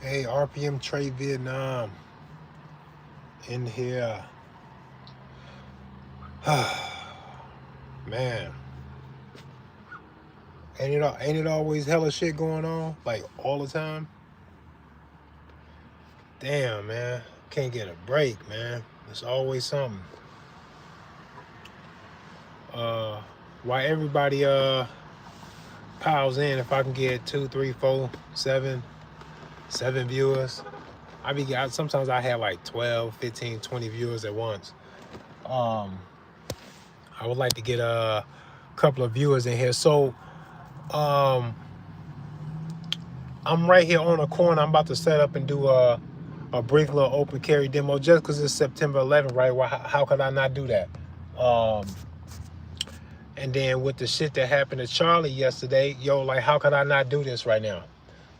Hey, RPM Trade Vietnam in here. Man, ain't it always hella shit going on? Like all the time? Damn, man. Can't get a break, man. There's always something. Uh why everybody piles in if I can get 2, 3, 4, 7 viewers. Sometimes I have like 12, 15, 20 viewers at once. Um I would like to get a couple of viewers in here. So um I'm right here on the corner. I'm about to set up and do a brief little open carry demo just because it's September 11th, right? Well, how could I not do that? Um, and then with the shit that happened to Charlie yesterday, yo, like, how could I not do this right now?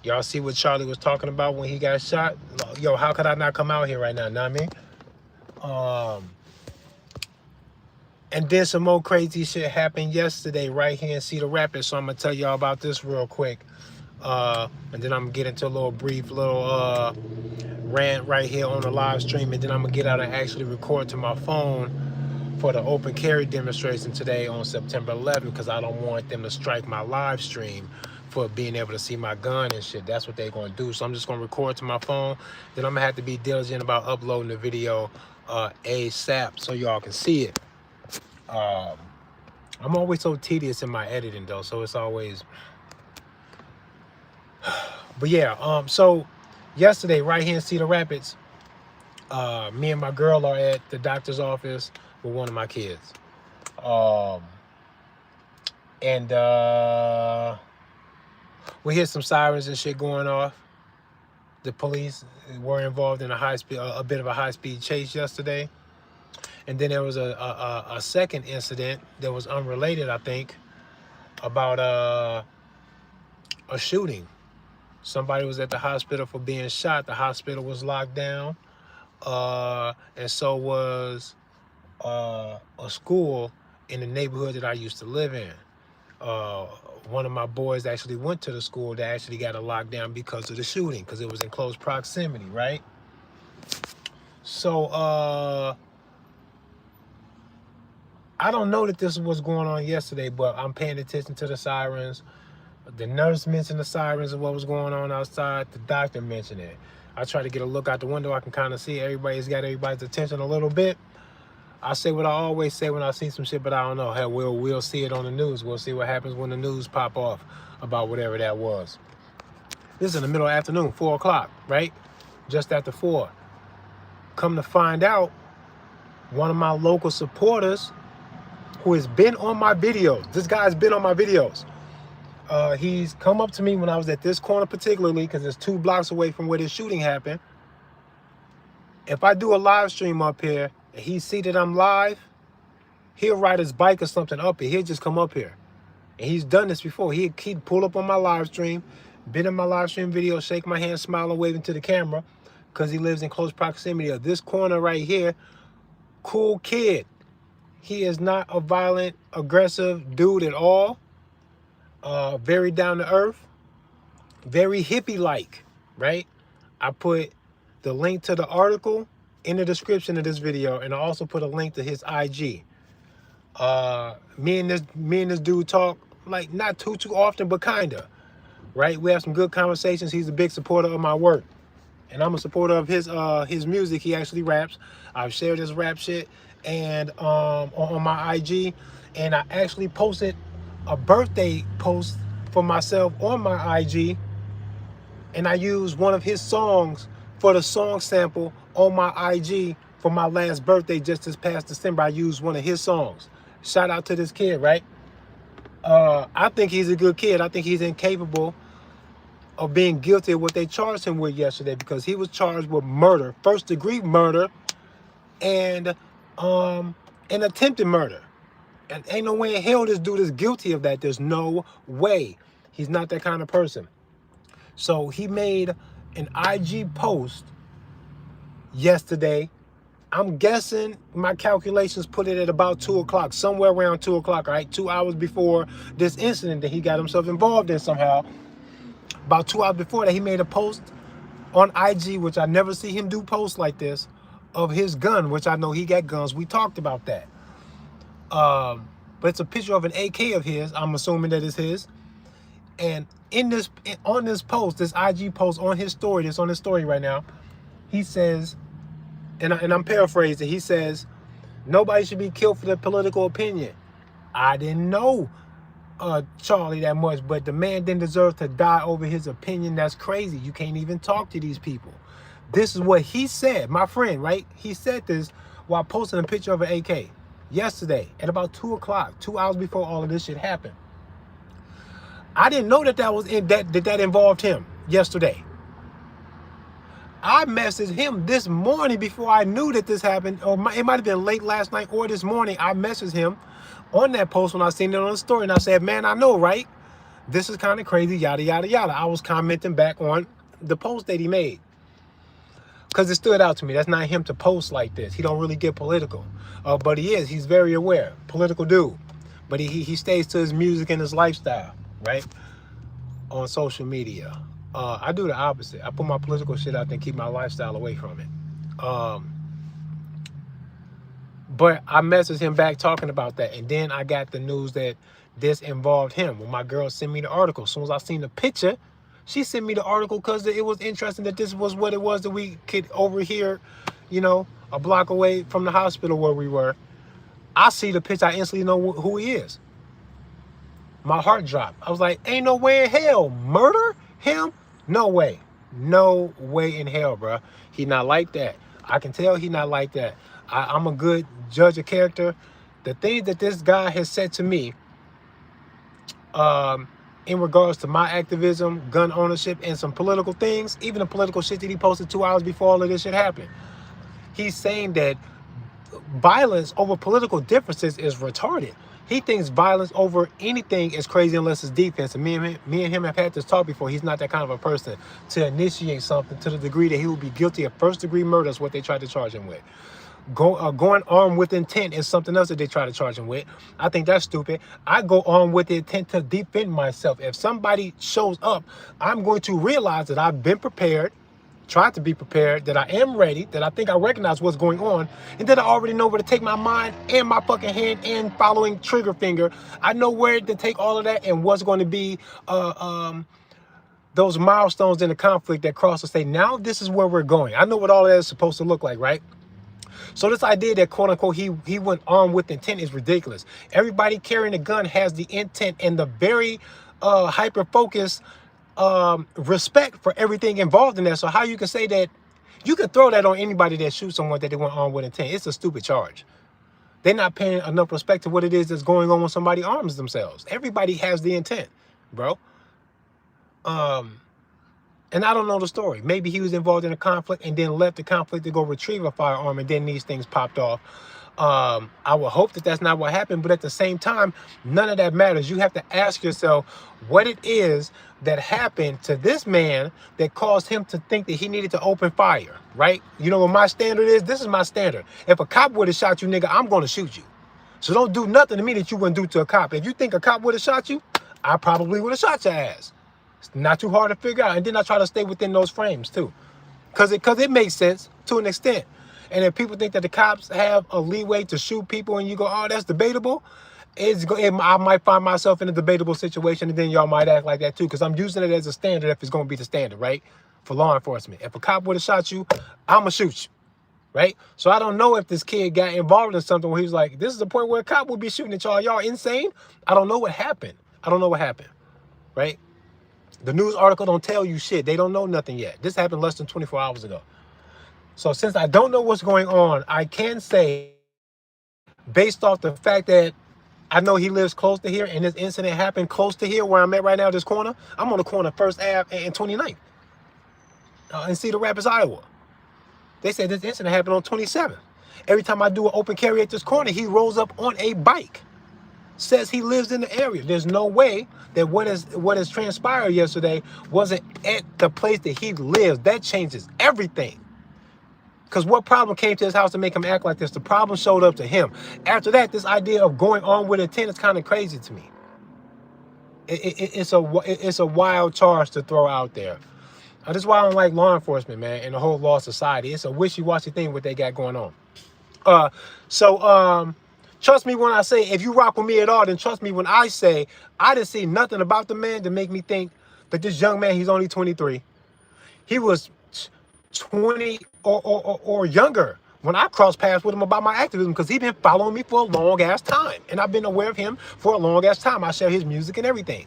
Y'all see what Charlie was talking about when he got shot? Yo, how could I not come out here right now? Know what I mean? And then some more crazy shit happened yesterday right here in Cedar Rapids. So I'm going to tell y'all about this real quick. And then I'm going to get into a little brief rant right here on the live stream, and then I'm gonna get out and actually record to my phone for the open carry demonstration today on September 11th, because I don't want them to strike my live stream for being able to see my gun and shit. That's what they're gonna do. So I'm just gonna record to my phone. Then I'm gonna have to be diligent about uploading the video ASAP so y'all can see it. I'm always so tedious in my editing though, so it's always. But yeah, so yesterday right here in Cedar Rapids, me and my girl are at the doctor's office with one of my kids. And we hear some sirens and shit going off. The police were involved in a bit of a high-speed chase yesterday. And then there was a second incident that was unrelated, I think, about a shooting. Somebody was at the hospital for being shot. The hospital was locked down. And so was a school in the neighborhood that I used to live in. One of my boys actually went to the school that actually got a lockdown because of the shooting, because it was in close proximity, right? So I don't know that this is what's going on yesterday, but I'm paying attention to the sirens. The nurse mentioned the sirens and what was going on outside. The doctor mentioned it. I try to get a look out the window. I can kind of see everybody's got everybody's attention a little bit. I say what I always say when I see some shit, but I don't know. Hell, we'll see it on the news. We'll see what happens when the news pop off about whatever that was. This is in the middle of the afternoon, 4 o'clock, right? Just after 4. Come to find out, one of my local supporters who has been on my videos, this guy's been on my videos. He's come up to me when I was at this corner particularly, because it's 2 blocks away from where this shooting happened. If I do a live stream up here, and he see that I'm live, he'll ride his bike or something up here. He'll just come up here. And he's done this before. He'd pull up on my live stream, been in my live stream video, shake my hand, smile, and waving to the camera, because he lives in close proximity of this corner right here. Cool kid. He is not a violent, aggressive dude at all. Very down to earth. Very hippie-like, right? I put the link to the article in the description of this video, and I also put a link to his IG. Me and this dude talk, like, not too often, but kinda, right? We have some good conversations. He's a big supporter of my work, and I'm a supporter of his music. He actually raps. I've shared his rap shit and on my IG, and I actually posted a birthday post for myself on my IG, and I used one of his songs for the song sample on my IG for my last birthday just this past December. I used one of his songs. Shout out to this kid, right? I think he's a good kid. I think he's incapable of being guilty of what they charged him with yesterday, because he was charged with murder, first-degree murder, and an attempted murder. And ain't no way in hell this dude is guilty of that. There's no way. He's not that kind of person. So he made an IG post yesterday. I'm guessing my calculations put it at about 2 o'clock, somewhere around 2 o'clock, all right? 2 hours before this incident that he got himself involved in somehow. About 2 hours before that, he made a post on IG, which I never see him do posts like this, of his gun, which I know he got guns. We talked about that. But it's a picture of an AK of his. I'm assuming that it's his. And on this post, this IG post on his story, that's on his story right now, he says, and I'm paraphrasing, he says, nobody should be killed for their political opinion. I didn't know Charlie that much, but the man didn't deserve to die over his opinion. That's crazy. You can't even talk to these people. This is what he said, my friend, right? He said this while posting a picture of an AK yesterday at about 2 o'clock, 2 hours before all of this shit happened. I didn't know that involved him yesterday. I messaged him this morning before I knew that this happened, or it might have been late last night or this morning. I messaged him on that post when I seen it on the story, and I said, man, I know, right? This is kind of crazy, yada, yada, yada. I was commenting back on the post that he made because it stood out to me. That's not him to post like this. He don't really get political, but he is. He's very aware, political dude, but he stays to his music and his lifestyle, right, on social media. I do the opposite. I put my political shit out there and keep my lifestyle away from it. But I messaged him back talking about that. And then I got the news that this involved him. When my girl sent me the article, as soon as I seen the picture, she sent me the article because it was interesting that this was what it was that we could overhear, you know, a block away from the hospital where we were. I see the picture, I instantly know who he is. My heart dropped. I was like, ain't no way in hell. Murder him? No way. No way in hell, bro. He not like that. I can tell he not like that. I'm a good judge of character. The things that this guy has said to me in regards to my activism, gun ownership, and some political things, even the political shit that he posted 2 hours before all of this shit happened. He's saying that violence over political differences is retarded. He thinks violence over anything is crazy unless it's defense. And me and him have had this talk before. He's not that kind of a person to initiate something to the degree that he will be guilty of first-degree murder. Is what they tried to charge him with. Going armed with intent is something else that they try to charge him with. I think that's stupid. I go armed with the intent to defend myself. If somebody shows up, I'm going to realize that I've been prepared, tried to be prepared, that I am ready, that I think I recognize what's going on, and that I already know where to take my mind and my fucking hand and following trigger finger. I know where to take all of that and what's going to be those milestones in the conflict that cross and say, now this is where we're going. I know what all of that is supposed to look like, right? So this idea that quote unquote he went armed with intent is ridiculous. Everybody carrying a gun has the intent and the very hyper focused respect for everything involved in that. So how you can say that, you can throw that on anybody that shoots someone that they went armed with intent. It's a stupid charge. They're not paying enough respect to what it is that's going on when somebody arms themselves. Everybody has the intent, bro. And I don't know the story. Maybe he was involved in a conflict and then left the conflict to go retrieve a firearm and then these things popped off. I would hope that that's not what happened, but at the same time, none of that matters. You have to ask yourself what it is that happened to this man that caused him to think that he needed to open fire, right? You know what my standard is? This is my standard. If a cop would have shot you, nigga, I'm going to shoot you. So don't do nothing to me that you wouldn't do to a cop. If you think a cop would have shot you, I probably would have shot your ass. It's not too hard to figure out. And then I try to stay within those frames too. Because it makes sense to an extent. And if people think that the cops have a leeway to shoot people and you go, oh, that's debatable, I might find myself in a debatable situation, and then y'all might act like that too, because I'm using it as a standard if it's going to be the standard, right? For law enforcement. If a cop would have shot you, I'm going to shoot you, right? So I don't know if this kid got involved in something where he was like, this is the point where a cop would be shooting at y'all. Y'all insane? I don't know what happened. I don't know what happened, right? The news article don't tell you shit. They don't know nothing yet. This happened less than 24 hours ago. So since I don't know what's going on, I can say, based off the fact that I know he lives close to here and this incident happened close to here where I'm at right now, this corner. I'm on the corner 1st Ave and 29th in Cedar Rapids, Iowa. They said this incident happened on 27th. Every time I do an open carry at this corner, he rolls up on a bike. Says he lives in the area. There's no way that what has transpired yesterday wasn't at the place that he lives. That changes everything. Because what problem came to his house to make him act like this? The problem showed up to him. After that, this idea of going on with intent is kind of crazy to me. It's a wild charge to throw out there. This is why I don't like law enforcement, man, and the whole law society. It's a wishy-washy thing what they got going on. Trust me when I say, if you rock with me at all, then trust me when I say I didn't see nothing about the man to make me think that this young man, he's only 23. He was 20 or younger when I crossed paths with him about my activism, because he's been following me for a long ass time, and I've been aware of him for a long ass time. I share his music and everything.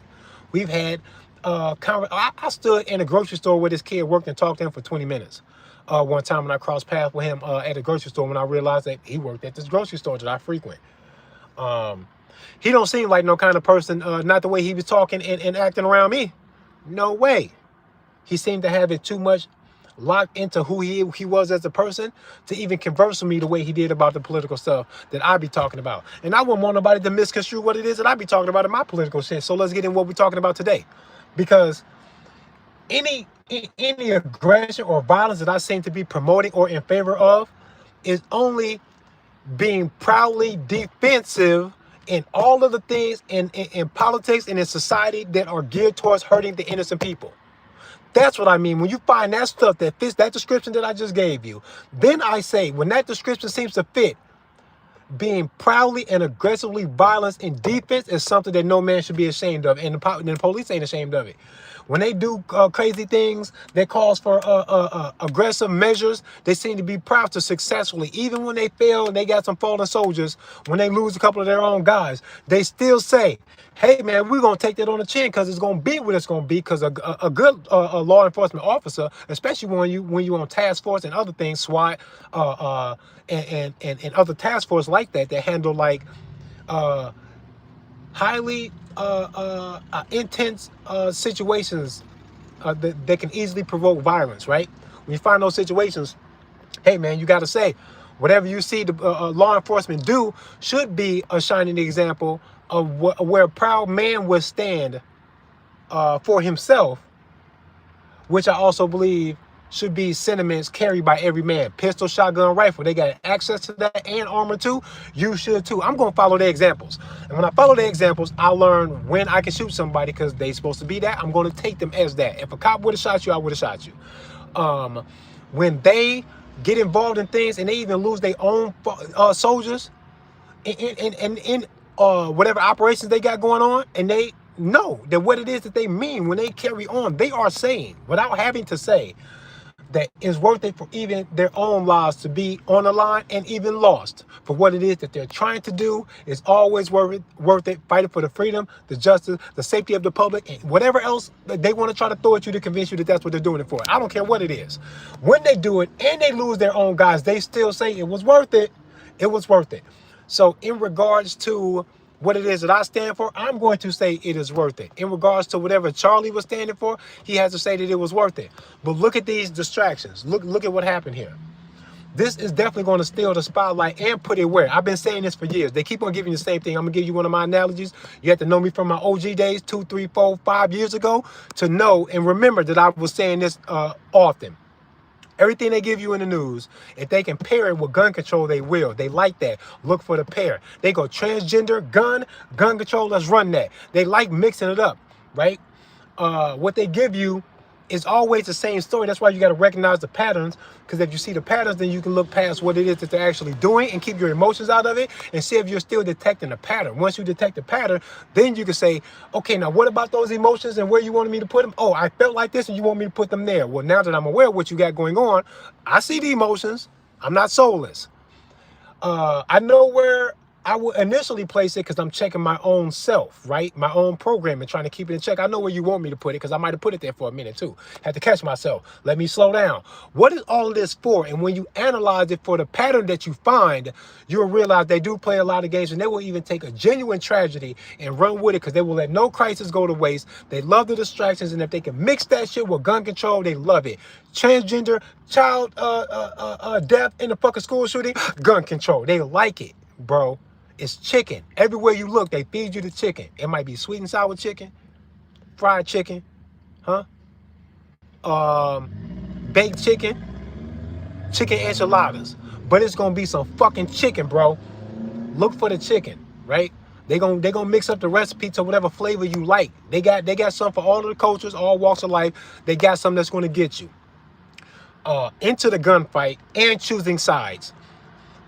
We've had I stood in a grocery store where this kid worked and talked to him for 20 minutes. One time when I crossed paths with him at a grocery store, when I realized that he worked at this grocery store that I frequent. He don't seem like no kind of person, not the way he was talking and acting around me. No way. He seemed to have it too much locked into who he was as a person to even converse with me the way he did about the political stuff that I be talking about. And I wouldn't want nobody to misconstrue what it is that I be talking about in my political shit. So let's get in what we're talking about today. Because any aggression or violence that I seem to be promoting or in favor of is only being proudly defensive in all of the things in politics and in society that are geared towards hurting the innocent people. That's what I mean. When you find that stuff that fits that description that I just gave you, then I say, when that description seems to fit, being proudly and aggressively violent in defense is something that no man should be ashamed of, and the police ain't ashamed of it. When they do crazy things that calls for aggressive measures, they seem to be proud to successfully, even when they fail and they got some fallen soldiers, when they lose a couple of their own guys, they still say, hey man, we're going to take that on the chin, because it's going to be what it's going to be, because a good law enforcement officer, especially when you on task force and other things, SWAT, and other task force like that handle like highly intense situations that can easily provoke violence, right? When you find those situations, hey man, you got to say, whatever you see the law enforcement do should be a shining example of where a proud man would stand for himself, which I also believe should be sentiments carried by every man. Pistol, shotgun, rifle, they got access to that, and armor too. You should too. I'm going to follow their examples. And when I follow their examples, I learn when I can shoot somebody, because they supposed to be that. I'm going to take them as that. If a cop would have shot you, I would have shot you. When they get involved in things and they even lose their own soldiers in whatever operations they got going on, and they know that what it is that they mean when they carry on, they are saying, without having to say, that it's worth it for even their own lives to be on the line and even lost for what it is that they're trying to do. Is always worth it, fighting for the freedom, the justice, the safety of the public, and whatever else they want to try to throw at you to convince you that that's what they're doing it for. I don't care what it is. When they do it and they lose their own guys, they still say it was worth it. It was worth it. So in regards to what it is that I stand for, I'm going to say it is worth it. In regards to whatever Charlie was standing for, he has to say that it was worth it. But look at these distractions. Look at what happened here. This is definitely going to steal the spotlight and put it where? I've been saying this for years. They keep on giving you the same thing. I'm going to give you one of my analogies. You have to know me from my OG days, 2, 3, 4, 5 years ago, to know and remember that I was saying this often. Everything they give you in the news, if they can pair it with gun control, they will. They like that. Look for the pair. They go transgender, gun control, let's run that. They like mixing it up, right? What they give you is always the same story. That's why you got to recognize the patterns, because if you see the patterns, then you can look past what it is that they're actually doing and keep your emotions out of it and see if you're still detecting a pattern. Once you detect the pattern, then you can say, okay, now what about those emotions and where you wanted me to put them? Oh, I felt like this and you want me to put them there. Well, now that I'm aware of what you got going on, I see the emotions. I'm not soulless. I know where I will initially place it, because I'm checking my own self, right? My own program and trying to keep it in check. I know where you want me to put it, because I might have put it there for a minute too. Had to catch myself. Let me slow down. What is all of this for? And when you analyze it for the pattern that you find, you'll realize they do play a lot of games, and they will even take a genuine tragedy and run with it, because they will let no crisis go to waste. They love the distractions, and if they can mix that shit with gun control, they love it. Transgender, child death in the fucking school shooting, gun control. They like it, bro. It's chicken. Everywhere you look, they feed you the chicken. It might be sweet and sour chicken, fried chicken, baked chicken, chicken enchiladas. But it's going to be some fucking chicken, bro. Look for the chicken, right? They gonna mix up the recipe to whatever flavor you like. They got something for all of the cultures, all walks of life. They got something that's going to get you into the gunfight and choosing sides.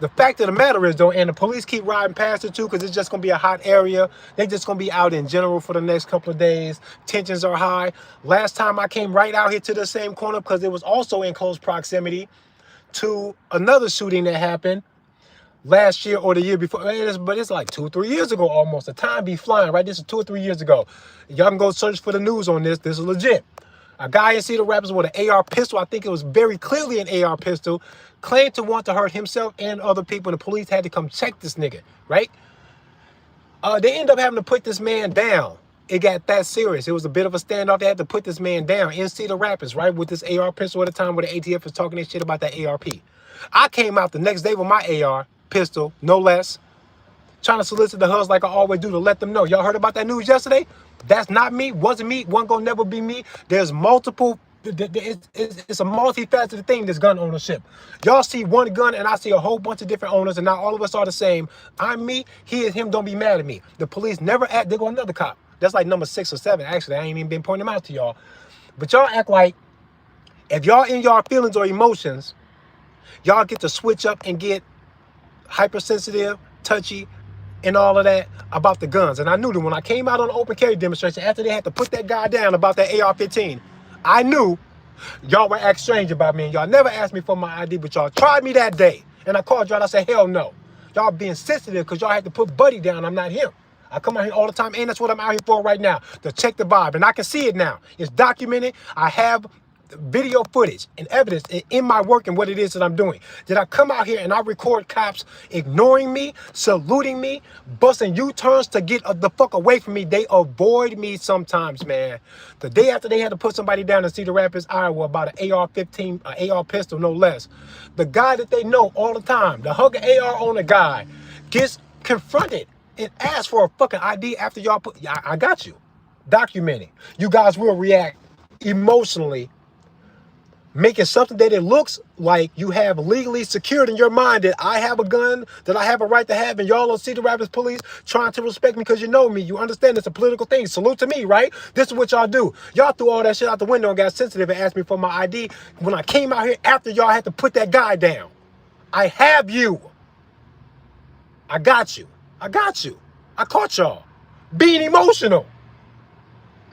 The fact of the matter is, though, and the police keep riding past it too, because it's just going to be a hot area. They're just going to be out in general for the next couple of days. Tensions are high. Last time I came right out here to the same corner because it was also in close proximity to another shooting that happened last year or the year before. But it's like 2 or 3 years ago almost. The time be flying, right? This is 2 or 3 years ago. Y'all can go search for the news on this. This is legit. A guy in Cedar Rapids with an AR pistol, I think it was very clearly an AR pistol, claimed to want to hurt himself and other people, and the police had to come check this nigga, right? They ended up having to put this man down. It got that serious. It was a bit of a standoff. They had to put this man down in Cedar Rapids, right, with this AR pistol at the time where the ATF was talking that shit about that ARP. I came out the next day with my AR pistol, no less, trying to solicit the hubs like I always do to let them know. Y'all heard about that news yesterday? That's not me, wasn't me, wasn't gonna never be me. There's multiple, it's a multifaceted thing, this gun ownership. Y'all see one gun and I see a whole bunch of different owners and now all of us are the same. I'm me, he is him, don't be mad at me. The police never act, they go another cop. That's like number 6 or 7, actually, I ain't even been pointing them out to y'all. But y'all act like, if y'all in y'all feelings or emotions, y'all get to switch up and get hypersensitive, touchy, and all of that about the guns. And I knew that when I came out on the open carry demonstration, after they had to put that guy down about that AR-15, I knew y'all were act strange about me. And y'all never asked me for my ID, but y'all tried me that day. And I called y'all and I said, hell no. Y'all being sensitive because y'all had to put Buddy down. I'm not him. I come out here all the time, and that's what I'm out here for right now, to check the vibe. And I can see it now. It's documented. I have video footage and evidence in my work and what it is that I'm doing. Did I come out here and I record cops ignoring me, saluting me, busting U-turns to get the fuck away from me? They avoid me sometimes, man. The day after they had to put somebody down in Cedar Rapids, Iowa, about an AR-15, an AR pistol, no less. The guy that they know all the time, the hugger AR on the guy, gets confronted and asks for a fucking ID after y'all put, I got you. Documenting. You guys will react emotionally, making something that it looks like you have legally secured in your mind that I have a gun, that I have a right to have, and y'all on Cedar Rapids police trying to respect me because you know me. You understand it's a political thing. Salute to me, right? This is what y'all do. Y'all threw all that shit out the window and got sensitive and asked me for my ID when I came out here after y'all had to put that guy down. I have you. I got you. I got you. I caught y'all being emotional.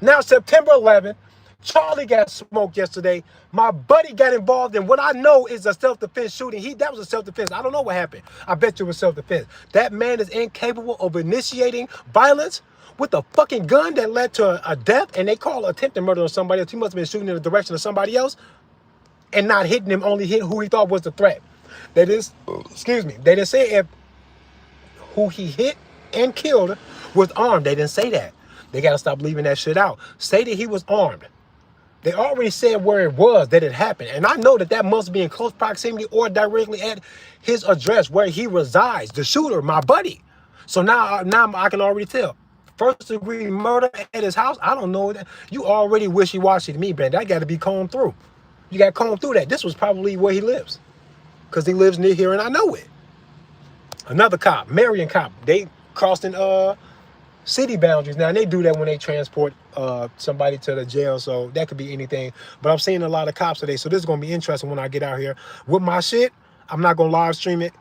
Now September 11th, Charlie got smoked yesterday. My buddy got involved in what I know is a self-defense shooting. That was a self-defense. I don't know what happened. I bet you it was self-defense. That man is incapable of initiating violence with a fucking gun that led to a death, and they call attempted murder on somebody else. He must have been shooting in the direction of somebody else and not hitting him, only hit who he thought was the threat. They didn't, excuse me, they didn't say if who he hit and killed was armed. They didn't say that. They got to stop leaving that shit out. Say that he was armed. They already said where it was that it happened. And I know that that must be in close proximity or directly at his address where he resides. The shooter, my buddy. So now I can already tell. First degree murder at his house, I don't know. You already wishy-washy to me, man. That got to be combed through. You got to comb through that. This was probably where he lives. Because he lives near here and I know it. Another cop, Marion cop. They crossing city boundaries. Now, they do that when they transport somebody to the jail, so that could be anything. But I'm seeing a lot of cops today, so this is going to be interesting when I get out here. With my shit, I'm not going to live stream it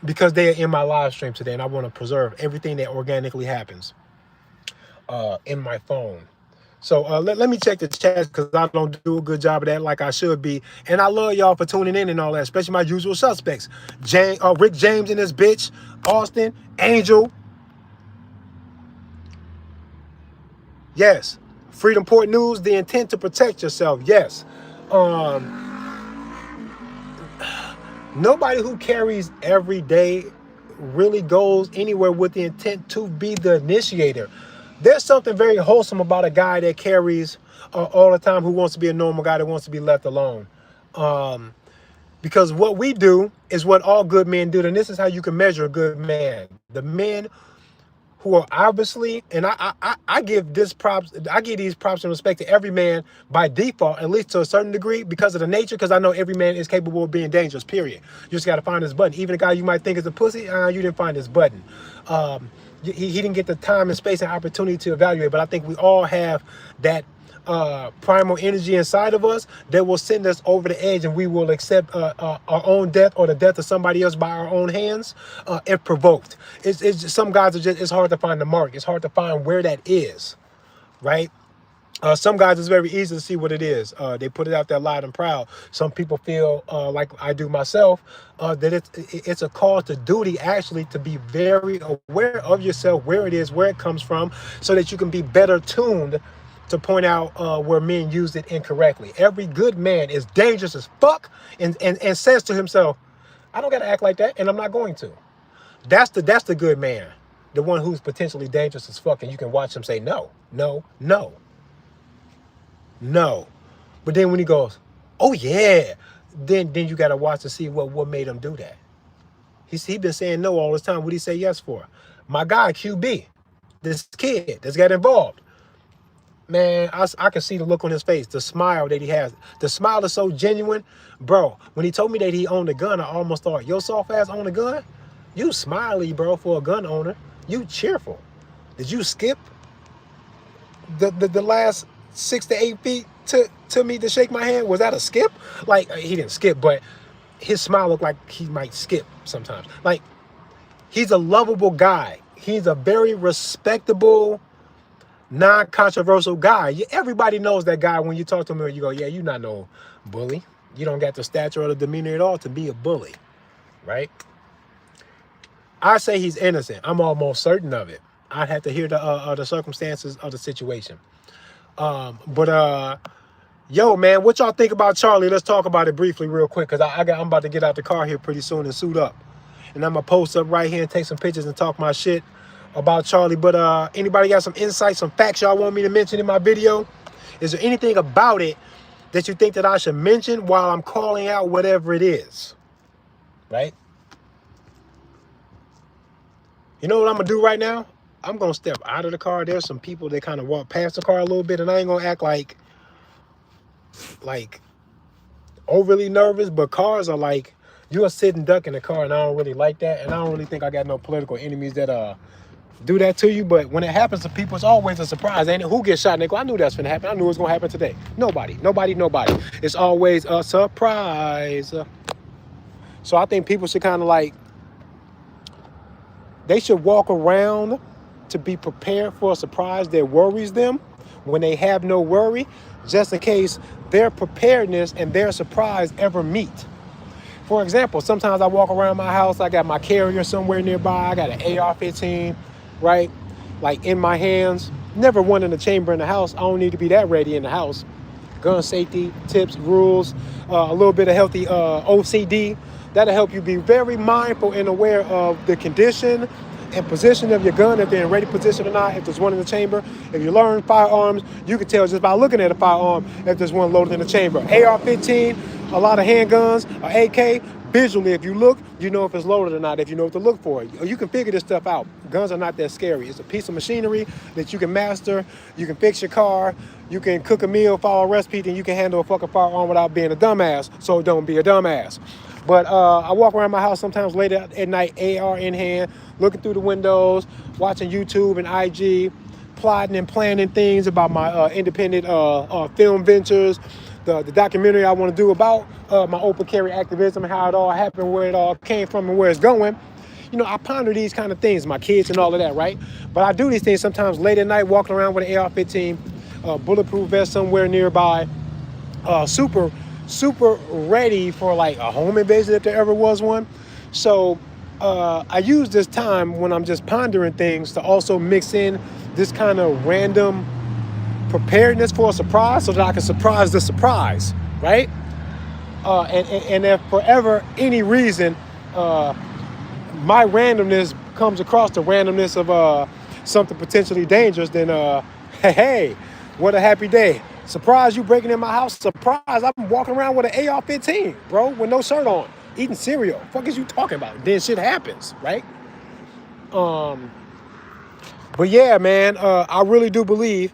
because they're in my live stream today, and I want to preserve everything that organically happens in my phone. So let me check the chat because I don't do a good job of that like I should be. And I love y'all for tuning in and all that, especially my usual suspects. Rick James and this bitch, Austin, Angel. Yes. Freedom Port News, the intent to protect yourself. Yes. Nobody who carries every day really goes anywhere with the intent to be the initiator. There's something very wholesome about a guy that carries all the time who wants to be a normal guy that wants to be left alone. Because what we do is what all good men do. And this is how you can measure a good man. The men who are obviously, and I give these props and respect to every man by default, at least to a certain degree, because of the nature, because I know every man is capable of being dangerous, period. You just got to find his button. Even a guy you might think is a pussy, you didn't find his button. He didn't get the time and space and opportunity to evaluate, but I think we all have that primal energy inside of us that will send us over the edge, and we will accept our own death or the death of somebody else by our own hands if provoked. It's just, some guys are just, it's hard to find the mark. It's hard to find where that is, right? Some guys, it's very easy to see what it is. They put it out there loud and proud. Some people feel like I do myself, that it's a call to duty, actually, to be very aware of yourself, where it is, where it comes from, so that you can be better tuned to point out where men used it incorrectly. Every good man is dangerous as fuck and says to himself, I don't got to act like that, and I'm not going to. That's the good man, the one who's potentially dangerous as fuck, and you can watch him say no, no, no, no. But then when he goes, oh yeah, then you got to watch to see what made him do that. He been saying no all this time. What did he say yes for? My guy, QB, this kid that's got involved. Man, I can see the look on his face, the smile that he has. The smile is so genuine. Bro, when he told me that he owned a gun, I almost thought, yo, soft ass own a gun? You smiley, bro, for a gun owner. You cheerful. Did you skip the last 6 to 8 feet to me to shake my hand? Was that a skip? Like, he didn't skip, but his smile looked like he might skip sometimes. Like, he's a lovable guy. He's a very respectable, non-controversial guy. Everybody knows that guy when you talk to him, you go, yeah, you're not no bully. You don't got the stature or the demeanor at all to be a bully, right? I say he's innocent. I'm almost certain of it. I'd have to hear the circumstances of the situation. Yo, man, what y'all think about Charlie? Let's talk about it briefly real quick, because I'm about to get out the car here pretty soon and suit up. And I'm going to post up right here and take some pictures and talk my shit about Charlie. But anybody got some insights, some facts y'all want me to mention in my video? Is there anything about it that you think that I should mention while I'm calling out whatever it is? Right? You know what I'm going to do right now? I'm going to step out of the car. There's some people that kind of walk past the car a little bit, and I ain't going to act like overly nervous, but cars are like, you'll sit and duck in the car, and I don't really like that. And I don't really think I got no political enemies that do that to you. But when it happens to people, it's always a surprise. Ain't it? Who gets shot? And they go, I knew that's going to happen. I knew it was going to happen today. Nobody. It's always a surprise. So I think people should kind of like, they should walk around to be prepared for a surprise that worries them when they have no worry, just in case their preparedness and their surprise ever meet. For example, sometimes I walk around my house, I got my carrier somewhere nearby, I got an AR-15, right? Like in my hands. Never one in the chamber in the house. I don't need to be that ready in the house. Gun safety, tips, rules, a little bit of healthy OCD. That'll help you be very mindful and aware of the condition and position of your gun, if they're in ready position or not, if there's one in the chamber. If you learn firearms, you can tell just by looking at a firearm if there's one loaded in the chamber. AR-15, a lot of handguns, AK, visually, if you look, you know if it's loaded or not, if you know what to look for. You can figure this stuff out. Guns are not that scary. It's a piece of machinery that you can master. You can fix your car. You can cook a meal, follow a recipe, and you can handle a fucking firearm without being a dumbass. So don't be a dumbass. But I walk around my house sometimes late at night, AR in hand, looking through the windows, watching YouTube and IG, plotting and planning things about my independent film ventures, the documentary I want to do about my open carry activism, how it all happened, where it all came from, and where it's going. You know, I ponder these kind of things, my kids and all of that, right? But I do these things sometimes late at night, walking around with an AR-15, bulletproof vest somewhere nearby, super ready for like a home invasion if there ever was one. So I use this time when I'm just pondering things to also mix in this kind of random preparedness for a surprise, so that I can surprise the surprise, right? And if for ever any reason my randomness comes across the randomness of something potentially dangerous, then hey, what a happy day. Surprise, you breaking in my house. Surprise, I'm walking around with an AR-15, bro, with no shirt on, eating cereal. Fuck is you talking about? Then shit happens, right? But yeah, man, I really do believe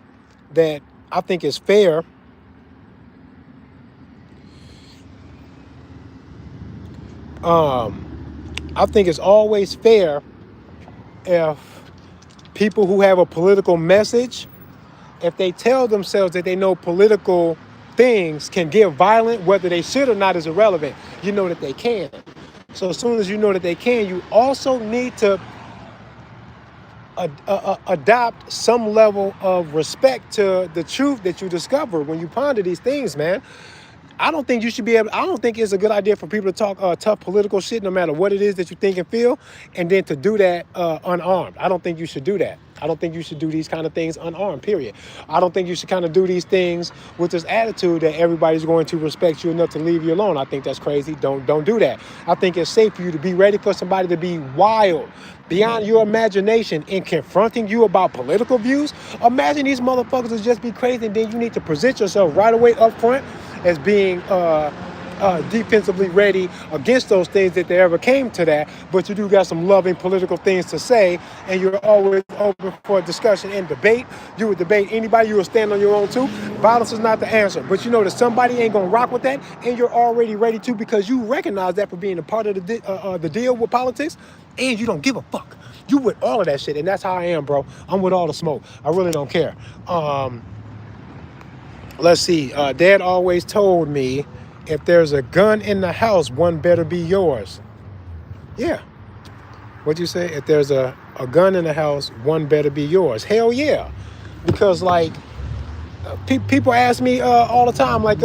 that I think it's fair. I think it's always fair if people who have a political message, if they tell themselves that they know political things can get violent, whether they should or not is irrelevant. You know that they can. So as soon as you know that they can, you also need to adopt some level of respect to the truth that you discover when you ponder these things, man. I don't think you should be able, I don't think it's a good idea for people to talk tough political shit no matter what it is that you think and feel, and then to do that unarmed. I don't think you should do that. I don't think you should do these kind of things unarmed, period. I don't think you should kind of do these things with this attitude that everybody's going to respect you enough to leave you alone. I think that's crazy. Don't do that. I think it's safe for you to be ready for somebody to be wild, beyond your imagination in confronting you about political views. Imagine these motherfuckers would just be crazy, and then you need to present yourself right away up front as being defensively ready against those things that there ever came to that, but you do got some loving political things to say, and you're always open for discussion and debate. You would debate anybody, you would stand on your own too. Violence is not the answer, but you know that somebody ain't gonna rock with that, and you're already ready to, because you recognize that for being a part of the deal with politics, and you don't give a fuck. You with all of that shit, and that's how I am, bro. I'm with all the smoke. I really don't care. Let's see. Dad always told me, if there's a gun in the house, one better be yours. Yeah. What'd you say? If there's a gun in the house, one better be yours. Hell yeah. Because like people ask me all the time, like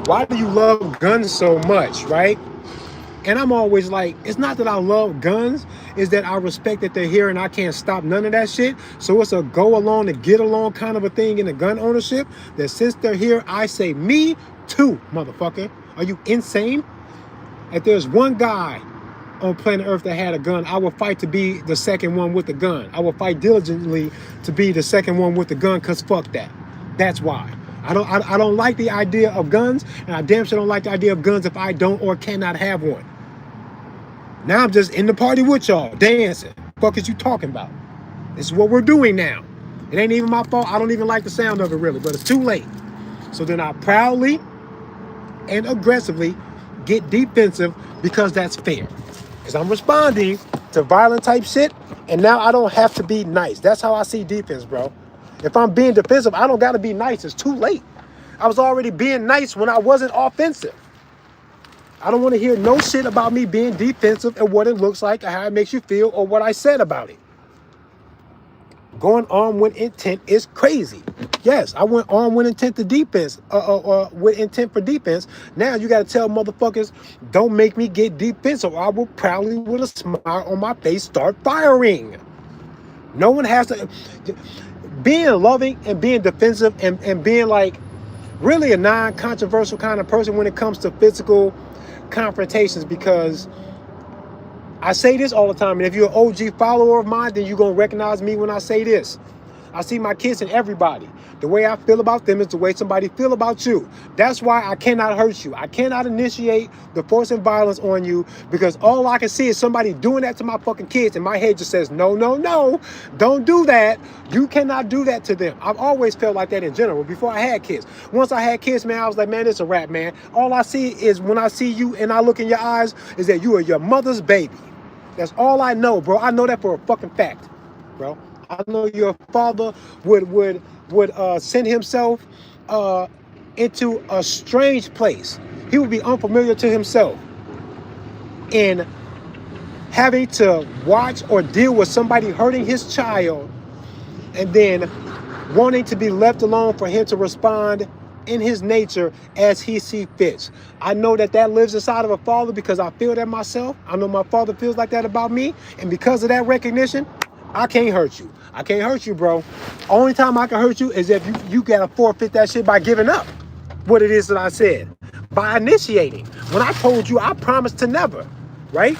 why do you love guns so much, right? And I'm always like, it's not that I love guns, it's that I respect that they're here and I can't stop none of that shit. So it's a go along to get along kind of a thing in the gun ownership, that since they're here, I say, me too, motherfucker. Are you insane? If there's one guy on planet Earth that had a gun, I would fight to be the second one with the gun. I would fight diligently to be the second one with the gun, because fuck that. That's why. I don't like the idea of guns, and I damn sure don't like the idea of guns if I don't or cannot have one. Now I'm just in the party with y'all, dancing. Fuck is you talking about? This is what we're doing now. It ain't even my fault. I don't even like the sound of it really, but it's too late. So then I proudly and aggressively get defensive, because that's fair. Because I'm responding to violent type shit, and now I don't have to be nice. That's how I see defense, bro. If I'm being defensive, I don't got to be nice. It's too late. I was already being nice when I wasn't offensive. I don't want to hear no shit about me being defensive and what it looks like or how it makes you feel or what I said about it. Going armed with intent is crazy. Yes, I went armed with intent to defense, with intent for defense. Now you got to tell motherfuckers, don't make me get defensive, or I will proudly, with a smile on my face, start firing. No one has to. Being loving and being defensive and being like really a non-controversial kind of person when it comes to physical confrontations, because I say this all the time, and if you're an OG follower of mine, then you're going to recognize me when I say this. I see my kids in everybody. The way I feel about them is the way somebody feel about you. That's why I cannot hurt you. I cannot initiate the force and violence on you, because all I can see is somebody doing that to my fucking kids, and my head just says, no, no, no, don't do that. You cannot do that to them. I've always felt like that in general before I had kids. Once I had kids, man, I was like, man, it's a wrap, man. All I see is, when I see you and I look in your eyes, is that you are your mother's baby. That's all I know, bro. I know that for a fucking fact, bro. I know your father would send himself into a strange place. He would be unfamiliar to himself in having to watch or deal with somebody hurting his child, and then wanting to be left alone for him to respond in his nature as he sees fits. I know that lives inside of a father, because I feel that myself. I know my father feels like that about me, and because of that recognition, I can't hurt you. I can't hurt you, bro. Only time I can hurt you is if you gotta forfeit that shit by giving up what it is that I said, by initiating. When I told you, I promised to never, right?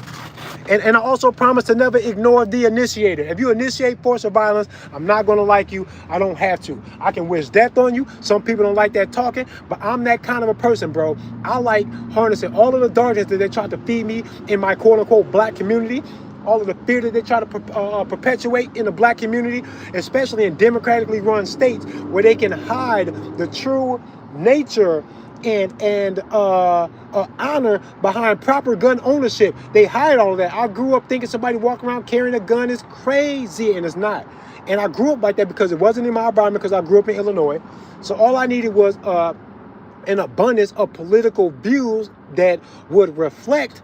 And I also promise to never ignore the initiator. If you initiate force or violence, I'm not going to like you. I don't have to. I can wish death on you. Some people don't like that talking, but I'm that kind of a person, bro. I like harnessing all of the darkness that they tried to feed me in my quote-unquote black community. all of the fear that they try to perpetuate in the black community, especially in democratically run states where they can hide the true nature and honor behind proper gun ownership. They hide all of that. I grew up thinking somebody walking around carrying a gun is crazy, and it's not. And I grew up like that because it wasn't in my environment, because I grew up in Illinois. So all I needed was an abundance of political views that would reflect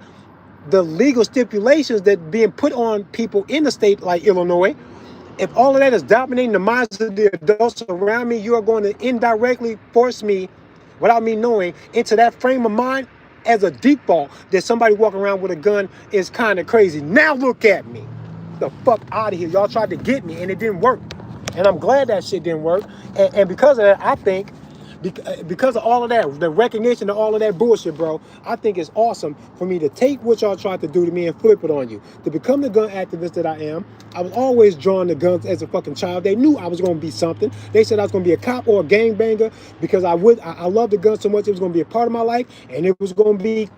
the legal stipulations that being put on people in the state like Illinois. If all of that is dominating the minds of the adults around me, you are going to indirectly force me, without me knowing, into that frame of mind as a default that somebody walking around with a gun is kind of crazy. Now look at me. The fuck out of here. Y'all tried to get me and it didn't work. And I'm glad that shit didn't work. And because of that, I think, because of all of that, the recognition of all of that bullshit, bro, I think it's awesome for me to take what y'all tried to do to me and flip it on you. To become the gun activist that I am, I was always drawing the guns as a fucking child. They knew I was going to be something. They said I was going to be a cop or a gangbanger because I loved the gun so much. It was going to be a part of my life, and it was going to be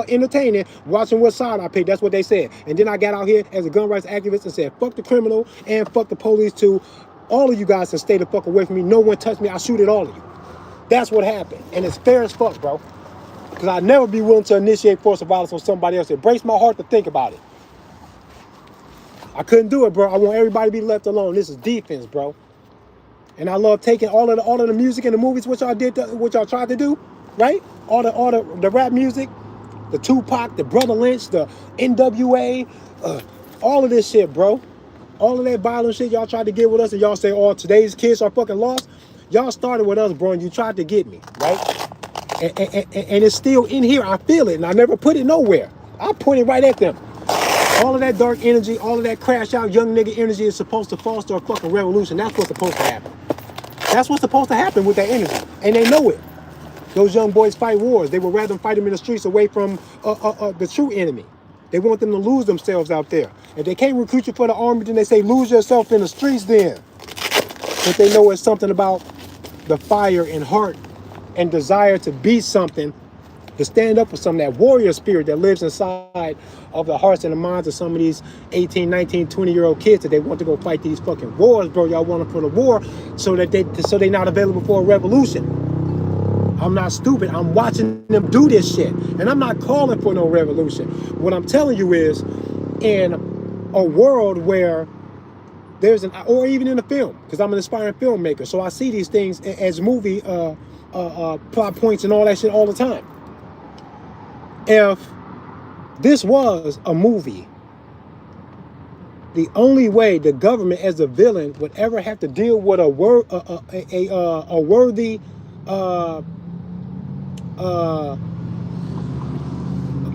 entertaining watching what side I picked. That's what they said. And then I got out here as a gun rights activist and said, fuck the criminal and fuck the police too. All of you guys can stay the fuck away from me. No one touch me. I'll shoot at all of you. That's what happened. And it's fair as fuck, bro. Because I'd never be willing to initiate force of violence on somebody else. It breaks my heart to think about it. I couldn't do it, bro. I want everybody to be left alone. This is defense, bro. And I love taking all of the music and the movies, what y'all tried to do, right? All the rap music, the Tupac, the Brother Lynch, the NWA, all of this shit, bro. All of that violent shit y'all tried to get with us, and y'all say, oh, today's kids are fucking lost. Y'all started with us, bro, and you tried to get me, right? And it's still in here. I feel it, and I never put it nowhere. I point it right at them. All of that dark energy, all of that crash out young nigga energy is supposed to foster a fucking revolution. That's what's supposed to happen. That's what's supposed to happen with that energy, and they know it. Those young boys fight wars. They would rather fight them in the streets away from the true enemy. They want them to lose themselves out there. If they can't recruit you for the army, then they say lose yourself in the streets then. But they know it's something about the fire and heart and desire to be something, to stand up for something, that warrior spirit that lives inside of the hearts and the minds of some of these 18, 19, 20-year-old kids that they want to go fight these fucking wars, bro. Y'all want to put a war so they're not available for a revolution. I'm not stupid. I'm watching them do this shit. And I'm not calling for no revolution. What I'm telling you is, in a world where there's or even in a film, because I'm an aspiring filmmaker, so I see these things as movie plot points and all that shit all the time. If this was a movie, the only way the government as a villain would ever have to deal with a worthy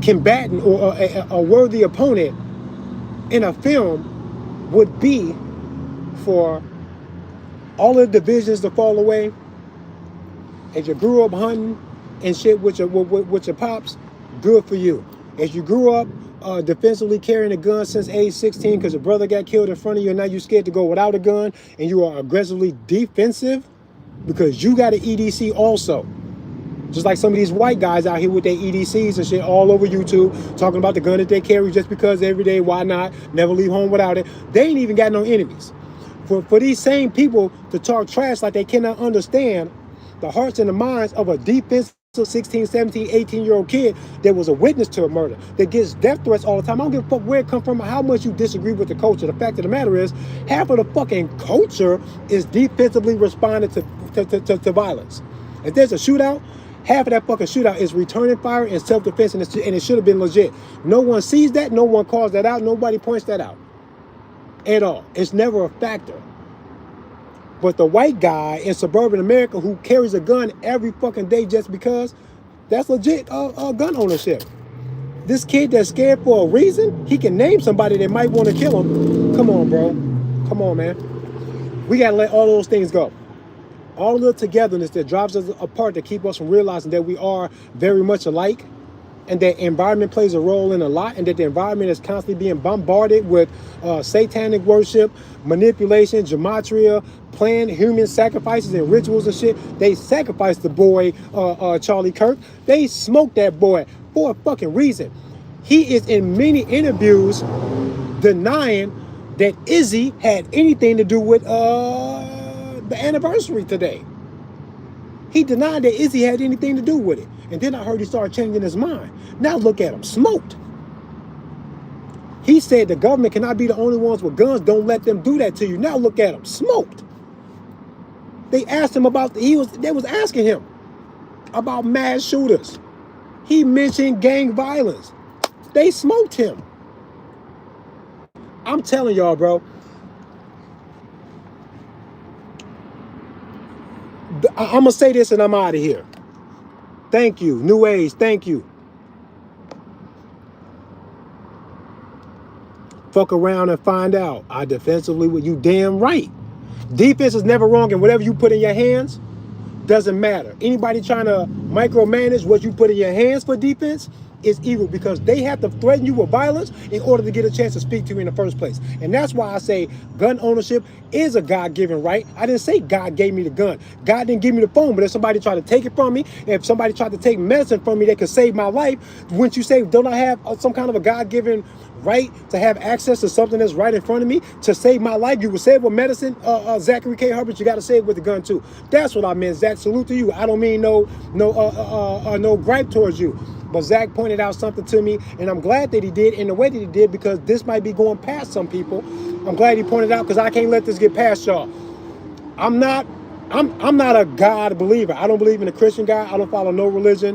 combatant or a worthy opponent in a film would be for all of the divisions to fall away. As you grew up hunting and shit with your pops, good for you. As you grew up defensively carrying a gun since age 16 because your brother got killed in front of you and now you're scared to go without a gun, and you are aggressively defensive because you got an EDC also. Just like some of these white guys out here with their EDCs and shit all over YouTube talking about the gun that they carry just because every day, why not? Never leave home without it. They ain't even got no enemies. For these same people to talk trash like they cannot understand the hearts and the minds of a defensive 16, 17, 18-year-old kid that was a witness to a murder, that gets death threats all the time. I don't give a fuck where it come from or how much you disagree with the culture. The fact of the matter is, half of the fucking culture is defensively responding to violence. If there's a shootout, half of that fucking shootout is returning fire and self-defense, and it should have been legit. No one sees that. No one calls that out. Nobody points that out at all. It's never a factor. But the white guy in suburban America who carries a gun every fucking day just because, that's legit gun ownership. This kid that's scared for a reason, he can name somebody that might want to kill him. Come on, bro. Come on, man. We got to let all those things go. All the togetherness that drives us apart, to keep us from realizing that we are very much alike, and that environment plays a role in a lot, and that the environment is constantly being bombarded with satanic worship, manipulation, gematria, planned human sacrifices and rituals and shit. They sacrificed the boy, Charlie Kirk. They smoked that boy for a fucking reason. He is in many interviews denying that Izzy had anything to do with the anniversary today. He denied that Izzy had anything to do with it. And then I heard he started changing his mind. Now look at him, smoked. He said the government cannot be the only ones with guns. Don't let them do that to you. Now look at him, smoked. They asked him about, they was asking him about mass shooters. He mentioned gang violence. They smoked him. I'm telling y'all, bro. I'm going to say this and I'm out of here. Thank you. New Age, thank you. Fuck around and find out. I defensively with you damn right. Defense is never wrong, and whatever you put in your hands doesn't matter. Anybody trying to micromanage what you put in your hands for defense is evil, because they have to threaten you with violence in order to get a chance to speak to you in the first place. And that's why I say gun ownership is a God-given right. I didn't say God gave me the gun. God didn't give me the phone, but if somebody tried to take it from me, if somebody tried to take medicine from me that could save my life, wouldn't you say, don't I have some kind of a God-given right to have access to something that's right in front of me to save my life? You would say it with medicine, Zachary K. Herbert, you got to say it with the gun too. That's what I meant, Zach. Salute to you. I don't mean no gripe towards you. But Zach pointed out something to me, and I'm glad that he did in the way that he did, because this might be going past some people. I'm glad he pointed out, because I can't let this get past y'all. I'm not a God believer. I don't believe in a Christian God. I don't follow no religion.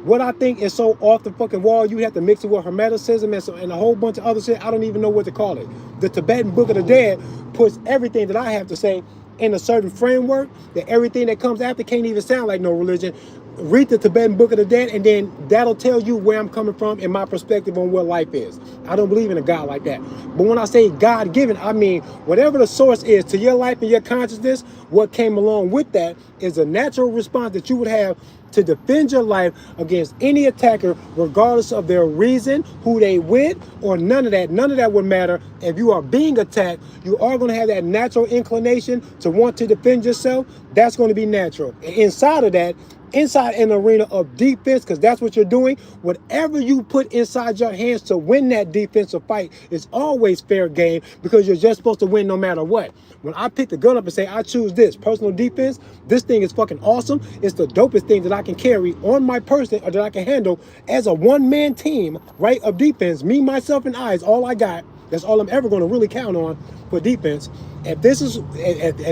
What I think is so off the fucking wall, you have to mix it with Hermeticism and a whole bunch of other shit. I don't even know what to call it. The Tibetan Book of the Dead puts everything that I have to say in a certain framework that everything that comes after can't even sound like no religion. Read the Tibetan Book of the Dead, and then that'll tell you where I'm coming from and my perspective on what life is. I don't believe in a God like that. But when I say God-given, I mean whatever the source is to your life and your consciousness, what came along with that is a natural response that you would have to defend your life against any attacker, regardless of their reason, who they with, or none of that. None of that would matter. If you are being attacked, you are going to have that natural inclination to want to defend yourself. That's going to be natural. Inside of that, inside an arena of defense, because that's what you're doing, whatever you put inside your hands to win that defensive fight is always fair game, because you're just supposed to win no matter what. When I pick the gun up and say, I choose this personal defense, this thing is fucking awesome. It's the dopest thing that I can carry on my person, or that I can handle as a one-man team, right, of defense. Me, myself, and I is all I got. That's all I'm ever going to really count on for defense. If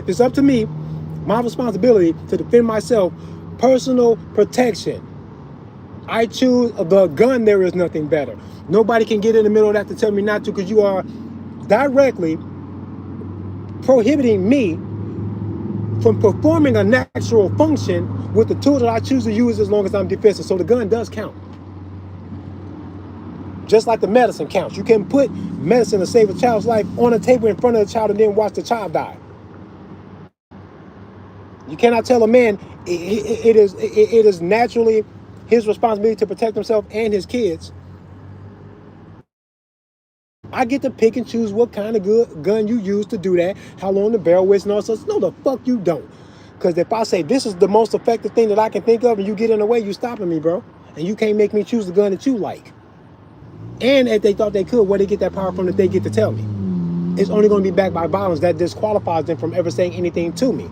it's up to me, my responsibility to defend myself, personal protection, I choose the gun. There is nothing better. Nobody can get in the middle of that to tell me not to, because you are directly prohibiting me from performing a natural function with the tool that I choose to use as long as I'm defensive. So the gun does count. Just like the medicine counts. You can put medicine to save a child's life on a table in front of the child and then watch the child die. You cannot tell a man it is naturally his responsibility to protect himself and his kids. I get to pick and choose what kind of good gun you use to do that, how long the barrel is, and all sorts. No, the fuck you don't. Because if I say this is the most effective thing that I can think of, and you get in the way, you stopping me, bro. And you can't make me choose the gun that you like. And if they thought they could, where they get that power from that they get to tell me? It's only going to be backed by violence. That disqualifies them from ever saying anything to me.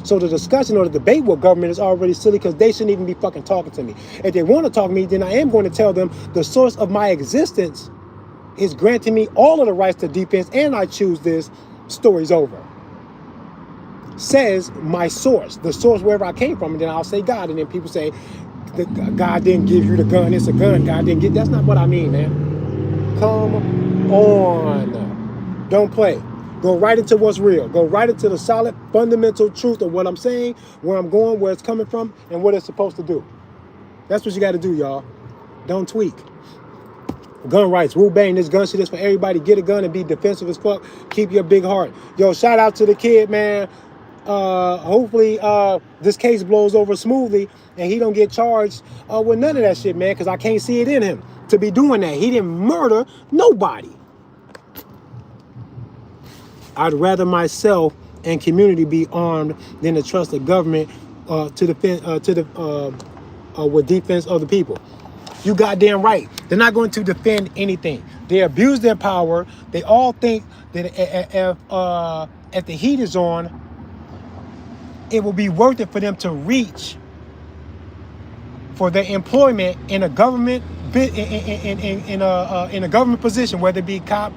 So the discussion or the debate with government is already silly, because they shouldn't even be fucking talking to me. If they want to talk to me, then I am going to tell them the source of my existence is granting me all of the rights to defense, and I choose this. Story's over. Says my source, the source wherever I came from, and then I'll say God, and then people say, God didn't give you the gun, it's a gun. God didn't get. That's not what I mean, man. Come on. Don't play. Go right into what's real. Go right into the solid, fundamental truth of what I'm saying, where I'm going, where it's coming from, and what it's supposed to do. That's what you got to do, y'all. Don't tweak. Gun rights. Wu bang. This gun shit is for everybody. Get a gun and be defensive as fuck. Keep your big heart. Yo, shout out to the kid, man. Hopefully this case blows over smoothly and he don't get charged with none of that shit, man, because I can't see it in him to be doing that. He didn't murder nobody. I'd rather myself and community be armed than to trust the government to defend with defense of the people. You goddamn right. They're not going to defend anything. They abuse their power. They all think that if the heat is on, it will be worth it for them to reach for their employment in a government in a government position, whether it be cop,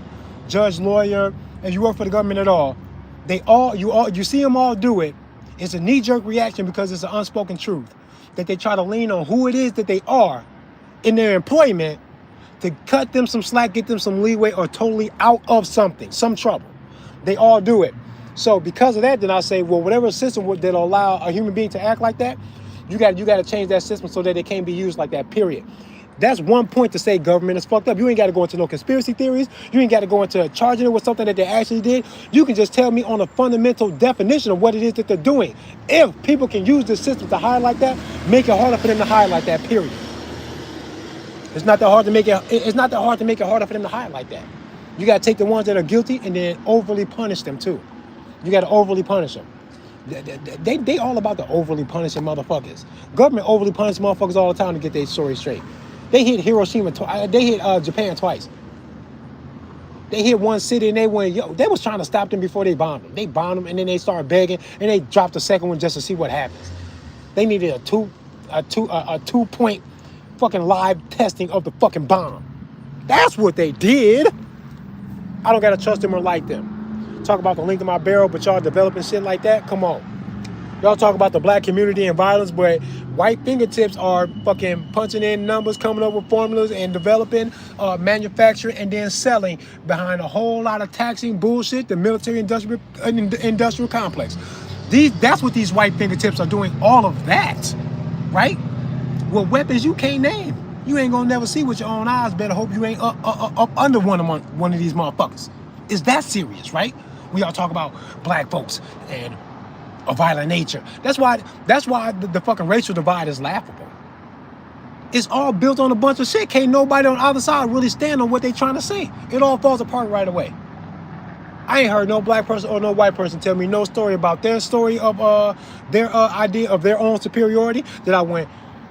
judge, lawyer, if you work for the government at all. You see them all do it. It's a knee-jerk reaction because it's an unspoken truth that they try to lean on who it is that they are in their employment to cut them some slack, get them some leeway, or totally out of something, some trouble. They all do it. So because of that, then I say, well, whatever system that'll allow a human being to act like that, you got to change that system so that it can't be used like that, period. That's one point to say government is fucked up. You ain't got to go into no conspiracy theories. You ain't got to go into charging it with something that they actually did. You can just tell me on a fundamental definition of what it is that they're doing. If people can use the system to hide like that, make it harder for them to hide like that, period. It's not that hard to make it. It's not that hard to make it harder for them to hide like that. You got to take the ones that are guilty and then overly punish them too. You got to overly punish them. They all about the overly punishing motherfuckers. Government overly punishes motherfuckers all the time to get their story straight. They hit Hiroshima twice. They hit Japan twice. They hit one city and they went, they was trying to stop them before they bombed them. They bombed them and then they started begging and they dropped the second one just to see what happens. They needed a two point fucking live testing of the fucking bomb. That's what they did. I don't gotta trust them or like them. Talk about the length of my barrel, but y'all developing shit like that? Come on. Y'all talk about the black community and violence, but white fingertips are fucking punching in numbers, coming up with formulas and developing, manufacturing, and then selling behind a whole lot of taxing bullshit, the military industrial complex. That's what these white fingertips are doing, all of that, right? With weapons you can't name. You ain't gonna never see with your own eyes. Better hope you ain't up under one of these motherfuckers. It's that serious, right? We all talk about black folks and a violent nature. That's why the fucking racial divide is laughable. It's all built on a bunch of shit. Can't nobody on either side really stand on what they trying to say. It all falls apart right away. I ain't heard no black person or no white person tell me no story about their story of their idea of their own superiority that I went,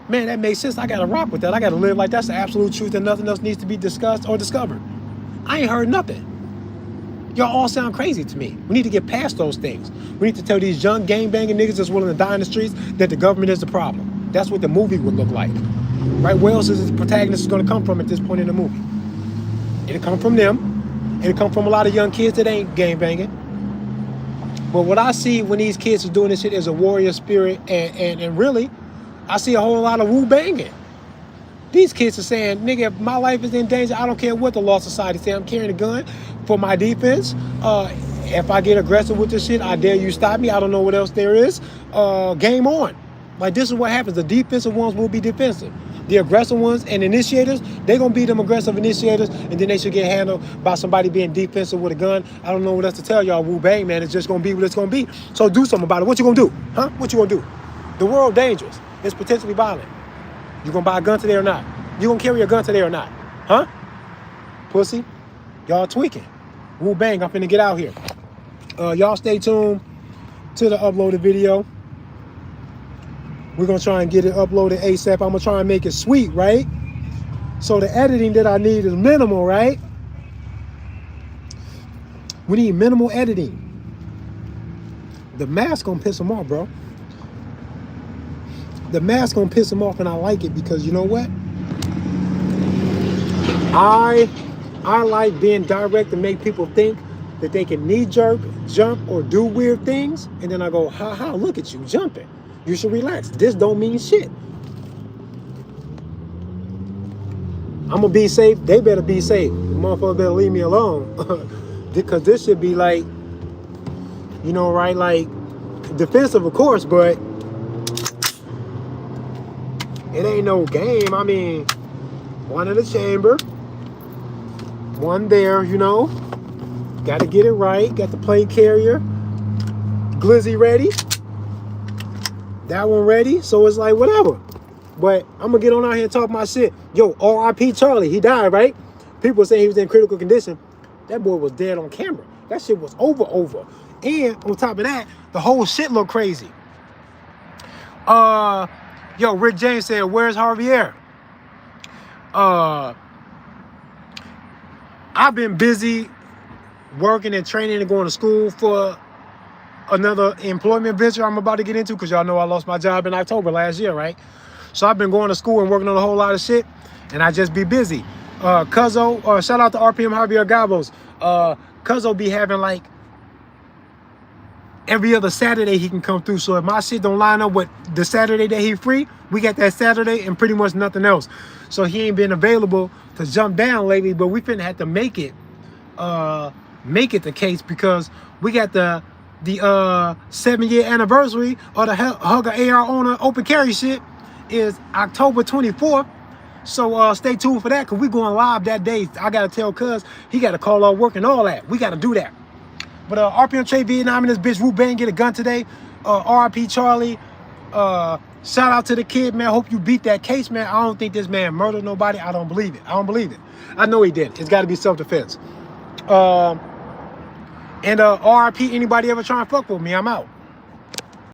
man, that makes sense. I gotta rock with that. I gotta live like that's the absolute truth and nothing else needs to be discussed or discovered. I ain't heard nothing. Y'all all sound crazy to me. We need to get past those things. We need to tell these young gang-banging niggas that's willing to die in the streets that the government is the problem. That's what the movie would look like. Right? Where else is the protagonist going to come from at this point in the movie? It'll come from them. It'll come from a lot of young kids that ain't gang-banging. But what I see when these kids are doing this shit is a warrior spirit, and really, I see a whole lot of woo-banging. These kids are saying, nigga, if my life is in danger, I don't care what the law society say. I'm carrying a gun for my defense. If I get aggressive with this shit, I dare you stop me. I don't know what else there is. Game on. Like, this is what happens. The defensive ones will be defensive. The aggressive ones and initiators, they're going to be them aggressive initiators, and then they should get handled by somebody being defensive with a gun. I don't know what else to tell y'all. Woo bang, man. It's just going to be what it's going to be. So do something about it. What you going to do? Huh? What you going to do? The world dangerous. It's potentially violent. You gonna buy a gun today or not? You gonna carry a gun today or not? Huh? Pussy? Y'all tweaking. Woo bang, I'm finna get out here. Y'all stay tuned to the uploaded video. We're gonna try and get it uploaded ASAP. I'm gonna try and make it sweet, right? So the editing that I need is minimal, right? We need minimal editing. The mask gonna piss them off, bro. The mask gonna piss them off, and I like it because you know what? I like being direct and make people think that they can knee-jerk, jump, or do weird things, and then I go, ha, look at you jumping. You should relax. This don't mean shit. I'm gonna be safe. They better be safe. The motherfucker better leave me alone. Because this should be like, you know, right? Like, defensive, of course, but it ain't no game. I mean, one in the chamber, one there, you know. Got to get it right. Got the plate carrier. Glizzy ready. That one ready. So it's like, whatever. But I'm going to get on out here and talk my shit. Yo, R.I.P. Charlie. He died, right? People saying he was in critical condition. That boy was dead on camera. That shit was over. And on top of that, the whole shit looked crazy. Yo, Rick James said, where's Javier? I've been busy working and training and going to school for another employment venture I'm about to get into, because y'all know I lost my job in October last year, right? So I've been going to school and working on a whole lot of shit, and I just be busy. Cuzzo, shout out to RPM Javier Gabos. Cuzzo be having like every other Saturday he can come through. So if my shit don't line up with the Saturday that he free, we got that Saturday and pretty much nothing else. So he ain't been available to jump down lately, but we finna have to make it the case, because we got the 7-year anniversary of the Hugger AR owner open carry shit is October 24th. So stay tuned for that, because we going live that day. I gotta tell Cuz he gotta call off work and all that. We gotta do that. But RPM Trade Vietnam and this bitch Wu Bang get a gun today. RIP Charlie. Shout out to the kid, man. Hope you beat that case, man. I don't think this man murdered nobody. I don't believe it. I don't believe it. I know he did. It's got to be self-defense. And RIP anybody ever trying to fuck with me. I'm out.